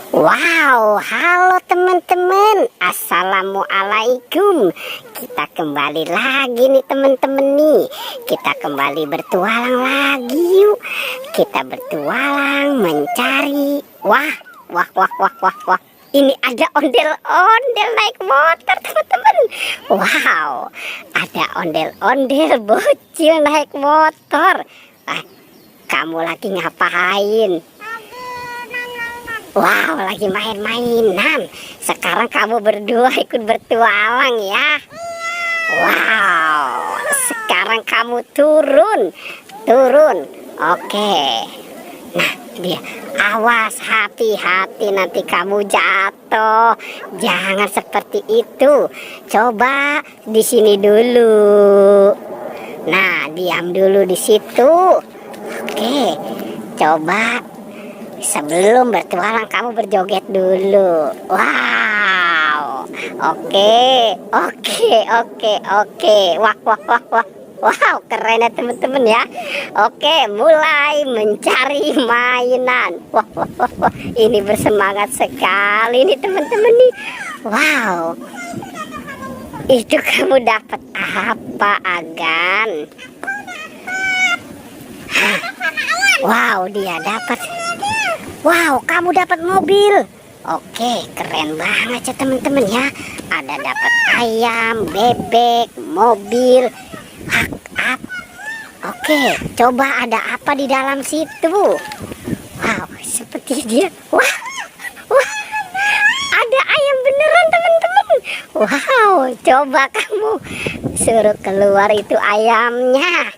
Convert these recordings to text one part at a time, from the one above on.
Wow, halo teman-teman. Assalamualaikum. Kita kembali lagi nih teman-teman nih. Kita kembali bertualang lagi yuk. Kita bertualang mencari. Wah. Ini ada ondel-ondel naik motor teman-teman. Wow, ada ondel-ondel bocil naik motor. Kamu lagi ngapain? Wow, lagi main-mainan. Sekarang kamu berdua ikut bertualang ya. Wow, sekarang kamu turun. Oke. Nah, dia. Awas, hati-hati nanti kamu jatuh. Jangan seperti itu. Coba di sini dulu. Nah, diam dulu di situ. Oke. Coba sebelum bertualang kamu berjoget dulu. Wow. Oke. Wah. Wow, keren ya teman-teman ya. Oke, mulai mencari mainan. Wah. Ini bersemangat sekali nih teman-teman nih. Wow. Itu kamu dapat apa, Agan? Wow, dia dapat. Wow, kamu dapat mobil. Oke, keren banget ya teman-teman ya. Ada dapat ayam, bebek, mobil. Oke, coba ada apa di dalam situ? Wow, seperti dia. Wah, ada ayam beneran teman-teman. Wow, coba kamu suruh keluar itu ayamnya.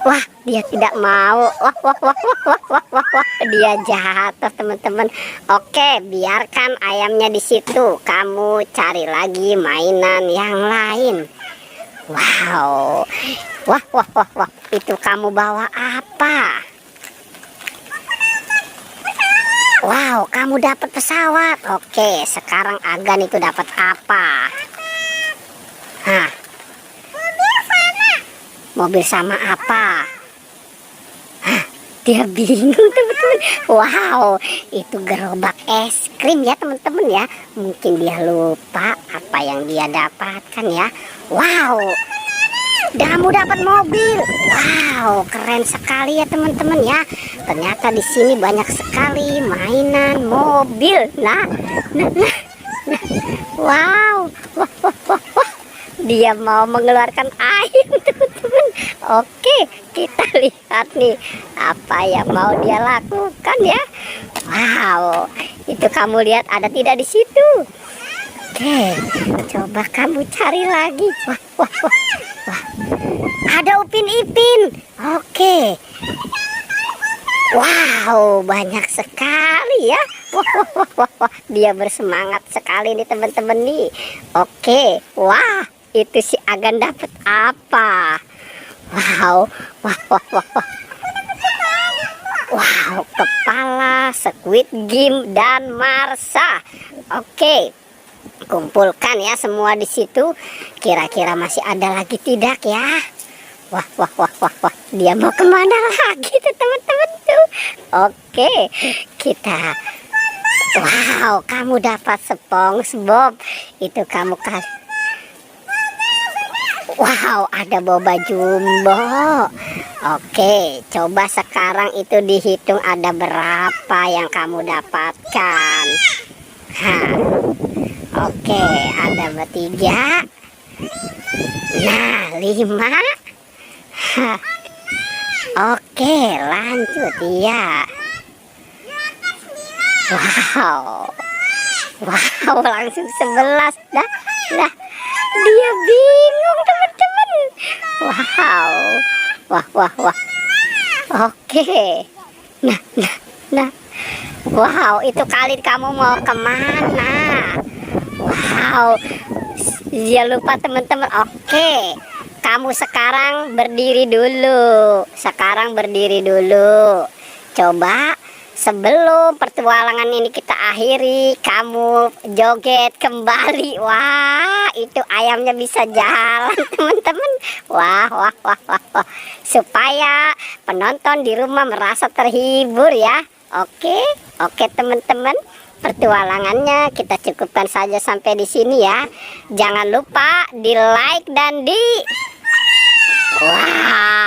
Wah, dia tidak mau. Wah, dia jatuh teman-teman. Oke, biarkan ayamnya di situ. Kamu cari lagi mainan yang lain. Wow. Wah, itu kamu bawa apa? Wow, kamu dapat pesawat. Oke, sekarang Agan itu dapat apa? Hah? Mobil sama apa? Hah, dia bingung teman-teman. Wow, itu gerobak es krim ya teman-teman ya. Mungkin dia lupa apa yang dia dapatkan ya. Wow, kamu dapat mobil. Wow, keren sekali ya teman-teman ya. Ternyata di sini banyak sekali mainan mobil. Nah. Wow. Wah. Dia mau mengeluarkan air teman-teman. Oke, kita lihat nih apa yang mau dia lakukan ya. Wow, itu kamu lihat ada tidak di situ? Oke, coba kamu cari lagi. Wah. Ada Upin Ipin. Oke. Wow, banyak sekali ya. Wah. Dia bersemangat sekali nih teman-teman nih. Oke. Wah, itu si Agan dapat apa? Wow. Wow, kepala Squid Game dan Marsa. Oke. Kumpulkan ya semua di situ. Kira-kira masih ada lagi tidak ya? Wah. Dia mau kemana lagi tuh teman-teman tuh? Oke, kita. Wow, kamu dapat SpongeBob. Itu kamu kan. Wow, ada boba jumbo. Oke, coba sekarang itu dihitung ada berapa yang kamu dapatkan. Oke, ada bertiga. Nah, 5. Oke, lanjut ya. Wow, langsung 11 dah. Dia bingung teman-teman. Wah. Oke. Nah. Wow, itu kali kamu mau kemana? Wow, dia lupa teman-teman. Oke, kamu sekarang berdiri dulu. Coba sebelum pertualangan ini kita akhiri, kamu joget kembali. Wah, itu ayamnya bisa jalan teman-teman. Wah. Supaya penonton di rumah merasa terhibur ya. Oke, oke teman-teman. Pertualangannya kita cukupkan saja sampai di sini ya. Jangan lupa di like dan di wow.